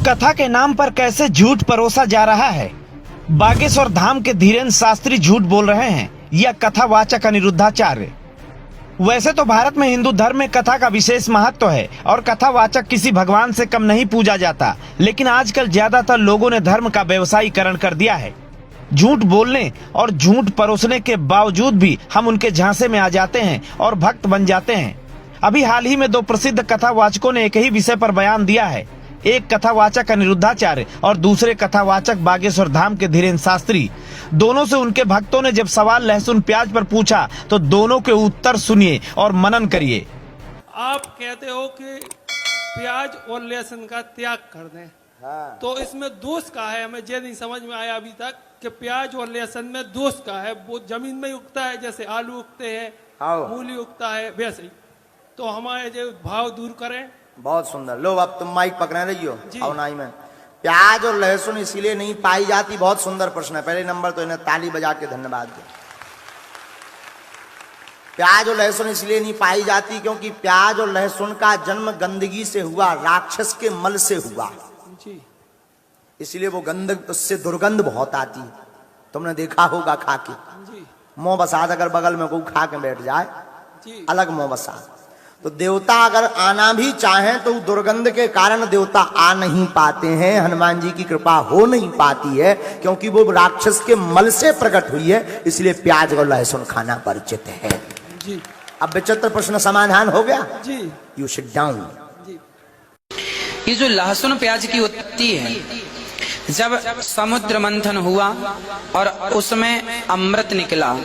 कथा के नाम पर कैसे झूठ परोसा जा रहा है। बागेश्वर धाम के धीरेन्द्र शास्त्री झूठ बोल रहे हैं या कथावाचक अनिरुद्धाचार्य। वैसे तो भारत में हिंदू धर्म में कथा का विशेष महत्व है और कथावाचक किसी भगवान से कम नहीं पूजा जाता, लेकिन आजकल ज्यादातर लोगों ने धर्म का व्यवसायीकरण कर दिया है। झूठ बोलने और झूठ परोसने के बावजूद भी हम उनके झांसे में आ जाते हैं और भक्त बन जाते हैं। अभी हाल ही में दो प्रसिद्ध कथावाचकों ने एक ही विषय पर बयान दिया है। एक कथावाचक अनिरुद्धाचार्य और दूसरे कथावाचक बागेश्वर धाम के धीरेन्द्र शास्त्री। दोनों से उनके भक्तों ने जब सवाल लहसुन प्याज पर पूछा तो दोनों के उत्तर सुनिए और मनन करिए। आप कहते हो कि प्याज और लहसुन का त्याग कर दें, हाँ। तो इसमें दोष का है? हमें ये नहीं समझ में आया अभी तक कि प्याज और लहसुन में दोष का है। वो जमीन में उगता है, जैसे आलू उगते हैं, मूली उगता है, वैसे ही। तो हमारे जो भाव दूर करें। बहुत सुंदर। लो अब तुम माइक पकड़े रही हो अवनाई में। प्याज और लहसुन इसीलिए नहीं पाई जाती। बहुत सुंदर प्रश्न है। पहले नंबर तो इन्हें ताली बजा के धन्यवाद दे। प्याज और लहसुन इसलिए नहीं पाई जाती क्योंकि प्याज और लहसुन का जन्म गंदगी से हुआ, राक्षस के मल से हुआ, इसलिए वो गंद, उससे दुर्गंध बहुत आती है। तुमने देखा होगा खा के। मोह बसात अगर बगल में कोई खा के बैठ जाए, अलग मोह बसात। तो देवता अगर आना भी चाहें तो दुर्गंध के कारण देवता आ नहीं पाते हैं। हनुमान जी की कृपा हो नहीं पाती है क्योंकि वो राक्षस के मल से प्रकट हुई है, इसलिए प्याज और लहसुन खाना परिचित है जी। अब विचित्र प्रश्न समाधान हो गया जी। You sit down. ये जो लहसुन प्याज की उत्पत्ति है, जब समुद्र मंथन हुआ और उसमें अमृत निकला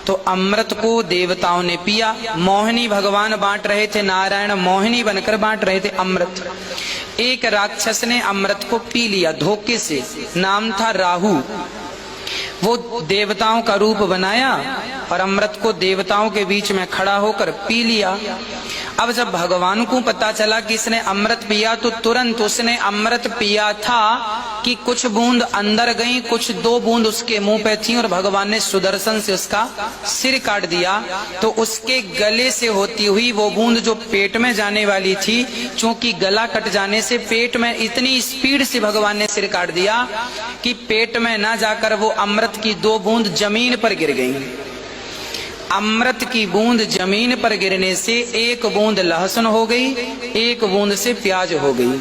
तो अमृत को देवताओं ने पिया। मोहिनी भगवान बांट रहे थे, नारायण मोहिनी बनकर बांट रहे थे अमृत। एक राक्षस ने अमृत को पी लिया धोखे से, नाम था राहु। वो देवताओं का रूप बनाया और अमृत को देवताओं के बीच में खड़ा होकर पी लिया। अब जब भगवान को पता चला कि इसने अमृत पिया तो तुरंत उसने अमृत पिया था कि कुछ बूंद अंदर गई, कुछ दो बूंद उसके मुंह पे थी और भगवान ने सुदर्शन से उसका सिर काट दिया। तो उसके गले से होती हुई वो बूंद जो पेट में जाने वाली थी, चूंकि गला कट जाने से पेट में इतनी स्पीड से भगवान ने सिर काट दिया कि पेट में ना जाकर वो अमृत की दो बूंद जमीन पर गिर गई। अमृत की बूंद जमीन पर गिरने से एक बूंद लहसुन हो गई, एक बूंद से प्याज हो गई।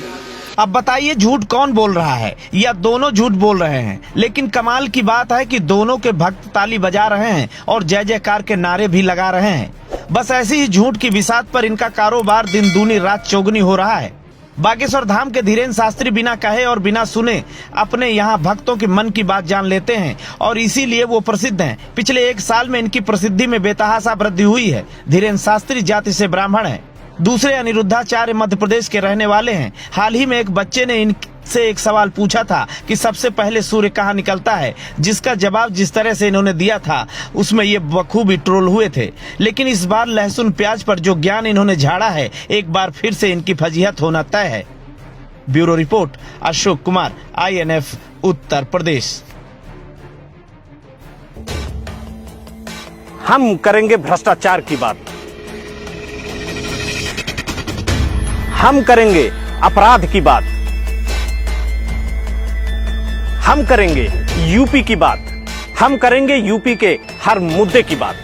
अब बताइए झूठ कौन बोल रहा है या दोनों झूठ बोल रहे हैं? लेकिन कमाल की बात है कि दोनों के भक्त ताली बजा रहे हैं और जय जयकार के नारे भी लगा रहे हैं। बस ऐसी ही झूठ की बिसात पर इनका कारोबार दिन दूनी रात चौगुनी हो रहा है। बागेश्वर धाम के धीरेन्द्र शास्त्री बिना कहे और बिना सुने अपने यहाँ भक्तों के मन की बात जान लेते हैं और इसीलिए वो प्रसिद्ध हैं। पिछले 1 साल में इनकी प्रसिद्धि में बेतहाशा वृद्धि हुई है। धीरेन्द्र शास्त्री जाति से ब्राह्मण हैं। दूसरे अनिरुद्धाचार्य मध्य प्रदेश के रहने वाले हैं। हाल ही में एक बच्चे ने इनसे एक सवाल पूछा था कि सबसे पहले सूर्य कहाँ निकलता है, जिसका जवाब जिस तरह से इन्होंने दिया था उसमें ये बखूबी ट्रोल हुए थे। लेकिन इस बार लहसुन प्याज पर जो ज्ञान इन्होंने झाड़ा है, एक बार फिर से इनकी फजीहत होना तय है। Bureau report, Ashok Kumar, INF, Uttar Pradesh. हम करेंगे भ्रष्टाचार की बात, हम करेंगे अपराध की बात, हम करेंगे यूपी की बात, हम करेंगे यूपी के हर मुद्दे की बात।